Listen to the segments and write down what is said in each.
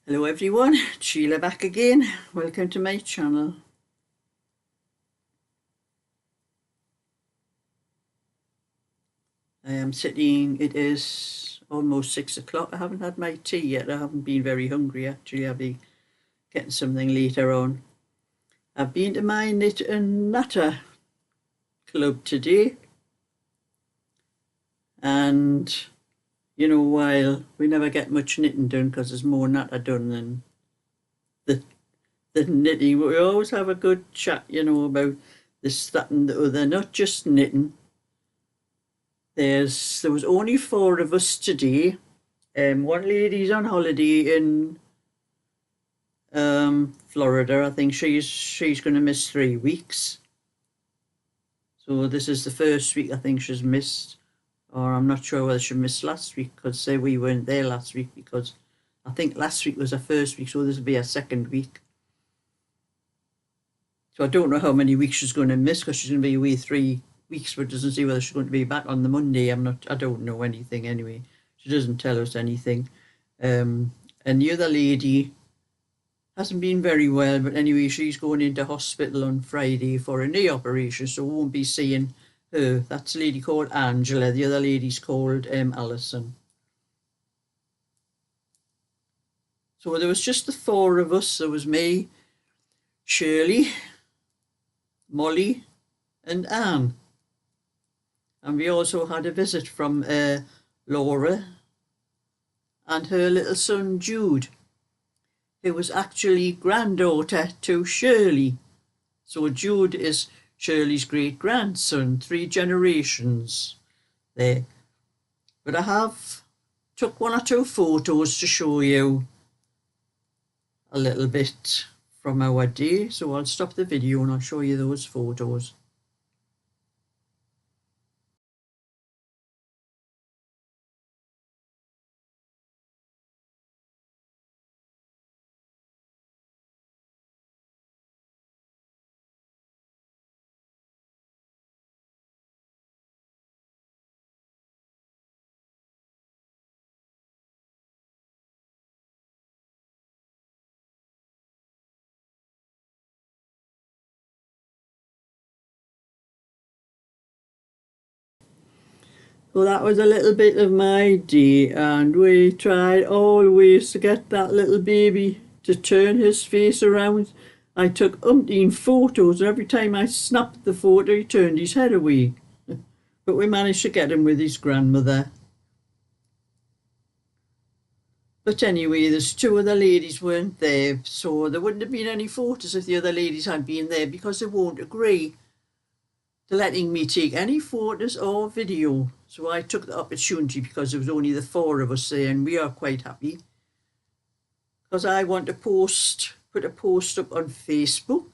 Hello everyone, Sheila back again. Welcome to my channel. I am sitting, it is almost 6 o'clock. I haven't had my tea yet. I haven't been very hungry actually. I'll be getting something later on. I've been to my Natter club today. And, you know, while we never get much knitting done because there's more natter done than the knitting, we always have a good chat, you know, about this, that and the other, not just knitting. There was only 4 of us today. One lady's on holiday in Florida. I think she's going to miss 3 weeks. So this is the first week I think she's missed, or I'm not sure whether she missed last week because say we weren't there last week because I think last week was her first week, so this will be her second week. So I don't know how many weeks she's going to miss because she's going to be away 3 weeks, but doesn't say whether she's going to be back on the Monday. I don't know anything anyway. She doesn't tell us anything. And the other lady hasn't been very well, but anyway, she's going into hospital on Friday for a knee operation, so we won't be seeing her. That's a lady called Angela. The other lady's called Alison. So there was just the 4 of us. There was me, Shirley, Molly and Anne. And we also had a visit from Laura and her little son Jude, who was actually granddaughter to Shirley. So Jude is Shirley's great-grandson, 3 generations there. But I have took 1 or 2 photos to show you a little bit from our day. So I'll stop the video and I'll show you those photos. So that was a little bit of my day, and we tried always to get that little baby to turn his face around. I took umpteen photos, and every time I snapped the photo, he turned his head away. But we managed to get him with his grandmother. But anyway, there's 2 other ladies weren't there, so there wouldn't have been any photos if the other ladies had been there because they won't agree to letting me take any photos or video. So I took the opportunity because there was only the 4 of us there, and we are quite happy because I want to put a post up on Facebook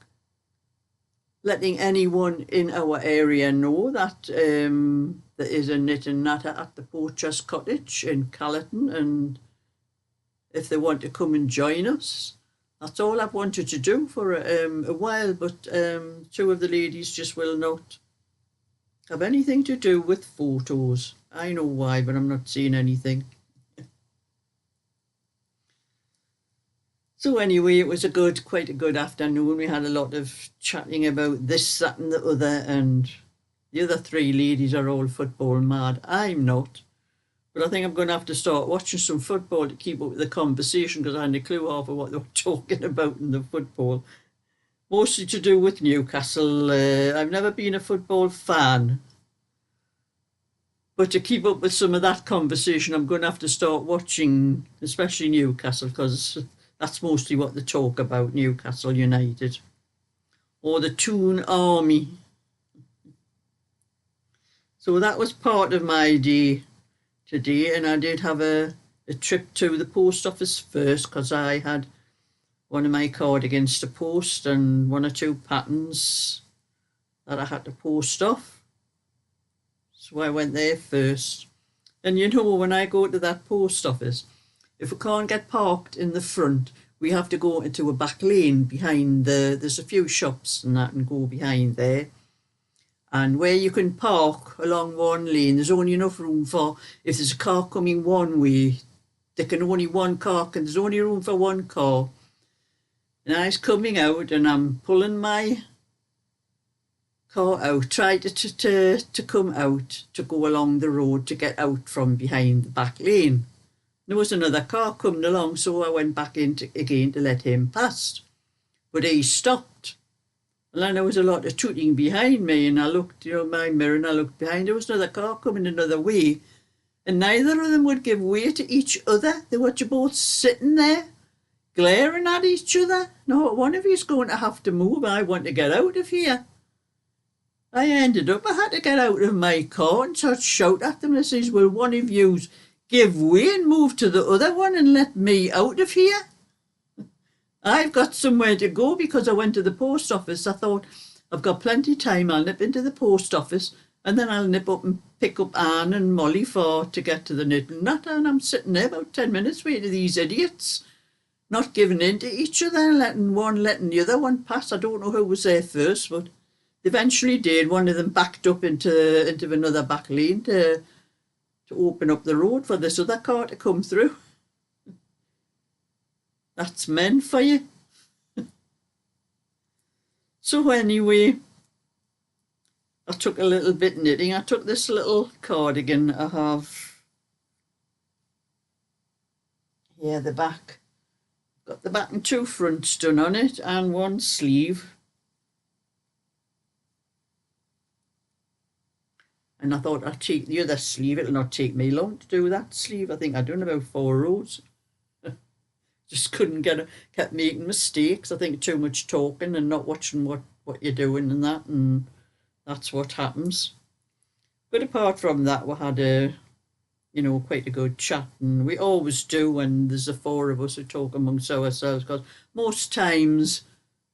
letting anyone in our area know that there is a knit and natter at the Poacher's Cottage in Callerton, and if they want to come and join us. That's all I've wanted to do for a while, but 2 of the ladies just will not have anything to do with photos. I know why, but I'm not seeing anything. So anyway, it was quite a good afternoon. We had a lot of chatting about this, that and the other, and the other 3 ladies are all football mad. I'm not. But I think I'm going to have to start watching some football to keep up with the conversation because I had no clue half of what they were talking about in the football. Mostly to do with Newcastle. I've never been a football fan. But to keep up with some of that conversation, I'm going to have to start watching, especially Newcastle, because that's mostly what they talk about, Newcastle United. Or the Toon Army. So that was part of my day today, and I did have a trip to the post office first because I had one of my cardigans to post and 1 or 2 patterns that I had to post off. So I went there first. And you know, when I go to that post office, if we can't get parked in the front, we have to go into a back lane behind there's a few shops and that, and go behind there. And where you can park along one lane, there's only enough room for, if there's a car coming one way, there can only one car, and there's only room for one car. And I was coming out and I'm pulling my car out, tried to come out to go along the road to get out from behind the back lane. There was another car coming along, so I went back in again to let him pass. But he stopped. And then there was a lot of tooting behind me, and I looked, in my mirror, and I looked behind. There was another car coming another way, and neither of them would give way to each other. They were both sitting there, glaring at each other. No, one of you's going to have to move. I want to get out of here. I ended up, I had to get out of my car and start shout at them. I says, well, one of you's give way and move to the other one and let me out of here. I've got somewhere to go because I went to the post office. I thought, I've got plenty of time. I'll nip into the post office and then I'll nip up and pick up Anne and Molly to get to the Natter. And I'm sitting there about 10 minutes waiting for these idiots, not giving in to each other, letting the other one pass. I don't know who was there first, but eventually did. One of them backed up into another back lane to open up the road for this other car to come through. That's men for you. So anyway, I took a little bit knitting. I took this little cardigan I have here, the back. Got the back and two fronts done on it and one sleeve. And I thought I'd take the other sleeve. It'll not take me long to do that sleeve. I think I've done about 4 rows. Just kept making mistakes. I think too much talking and not watching what you're doing and that's what happens. But apart from that, we had quite a good chat, and we always do when there's the 4 of us who talk amongst ourselves, because most times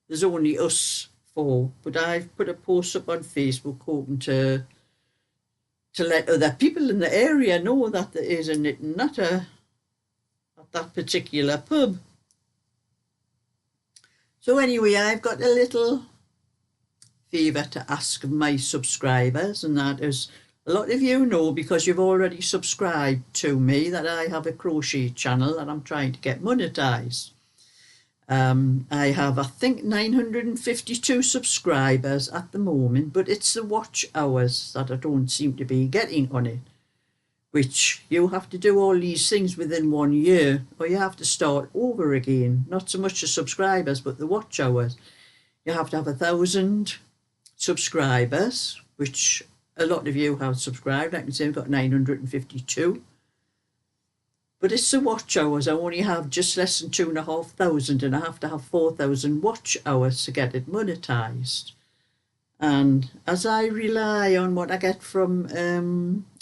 there's only us 4. But I've put a post up on Facebook hoping to let other people in the area know that there is a knit and natter at that particular pub. So anyway, I've got a little favour to ask of my subscribers, and that is, a lot of you know, because you've already subscribed to me, that I have a crochet channel that I'm trying to get monetized. I have, I think, 952 subscribers at the moment, but it's the watch hours that I don't seem to be getting on it, which you have to do all these things within 1 year, or you have to start over again. Not so much the subscribers, but the watch hours. You have to have 1,000 subscribers, which a lot of you have subscribed. I can say I've got 952. But it's the watch hours. I only have just less than 2,500, and I have to have 4,000 watch hours to get it monetized. And as I rely on what I get from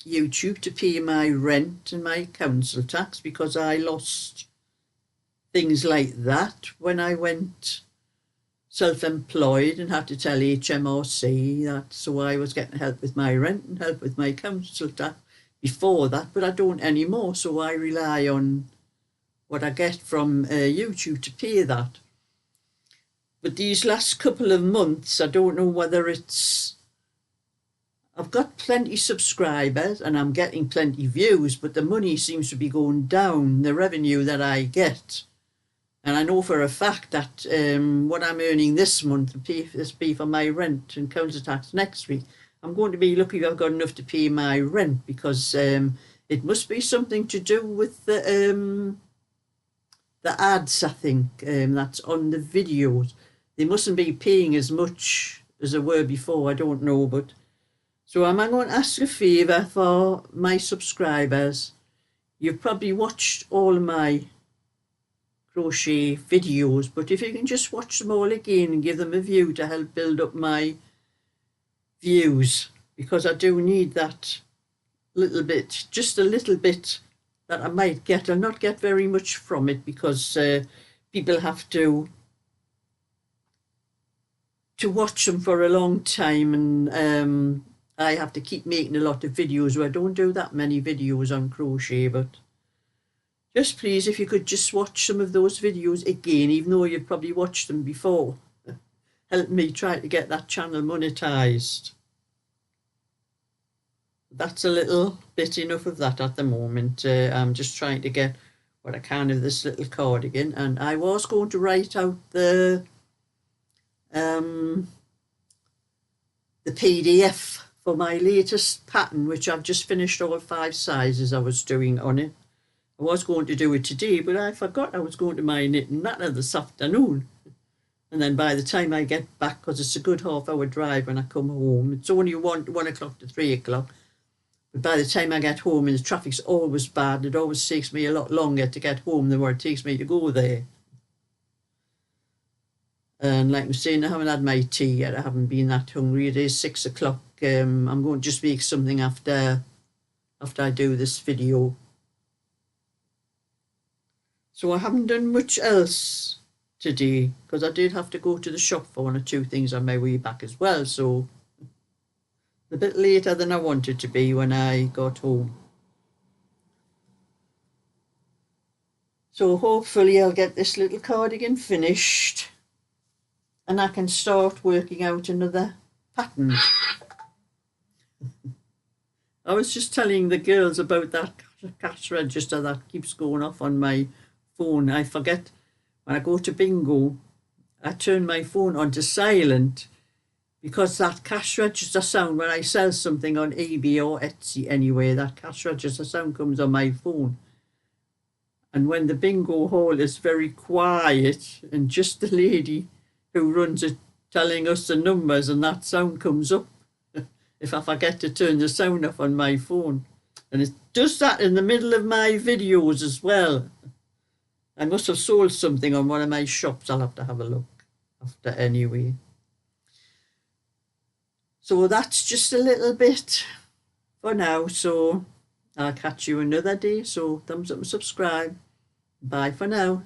YouTube to pay my rent and my council tax, because I lost things like that when I went self-employed and had to tell HMRC that, so I was getting help with my rent and help with my council tax before that, but I don't anymore, so I rely on what I get from YouTube to pay that. But these last couple of months, I don't know whether it's, I've got plenty subscribers and I'm getting plenty views, but the money seems to be going down, the revenue that I get. And I know for a fact that what I'm earning this month will pay for my rent and council tax next week. I'm going to be lucky I've got enough to pay my rent, because it must be something to do with the ads, I think, that's on the videos. They mustn't be paying as much as they were before, I don't know. But so I'm going to ask a favour for my subscribers. You've probably watched all of my crochet videos, but if you can just watch them all again and give them a view to help build up my views, because I do need that little bit, just a little bit that I might get. I'll not get very much from it, because people have to watch them for a long time, and I have to keep making a lot of videos where I don't do that many videos on crochet. But just please, if you could just watch some of those videos again, even though you've probably watched them before, help me try to get that channel monetized. That's a little bit enough of that at the moment. I'm just trying to get but I can of this little cardigan, and I was going to write out the PDF for my latest pattern, which I've just finished all 5 sizes I was doing on it. I was going to do it today, but I forgot I was going to my knit and natter this afternoon. And then by the time I get back, because it's a good half-hour drive when I come home, it's only 1 o'clock to 3 o'clock. But by the time I get home, and the traffic's always bad, it always takes me a lot longer to get home than what it takes me to go there. And like I'm saying, I haven't had my tea yet. I haven't been that hungry. It is 6 o'clock. I'm going to just make something after I do this video. So I haven't done much else today, because I did have to go to the shop for 1 or 2 things on my way back as well. So a bit later than I wanted to be when I got home. So hopefully I'll get this little cardigan finished and I can start working out another pattern. I was just telling the girls about that cash register that keeps going off on my phone. I forget when I go to bingo, I turn my phone onto silent because that cash register sound, when I sell something on eBay or Etsy anyway, that cash register sound comes on my phone. And when the bingo hall is very quiet and just the lady who runs it telling us the numbers, and that sound comes up if I forget to turn the sound off on my phone. And it does that in the middle of my videos as well. I must have sold something on one of my shops. I'll have to have a look after anyway. So that's just a little bit for now. So I'll catch you another day. So thumbs up and subscribe. Bye for now.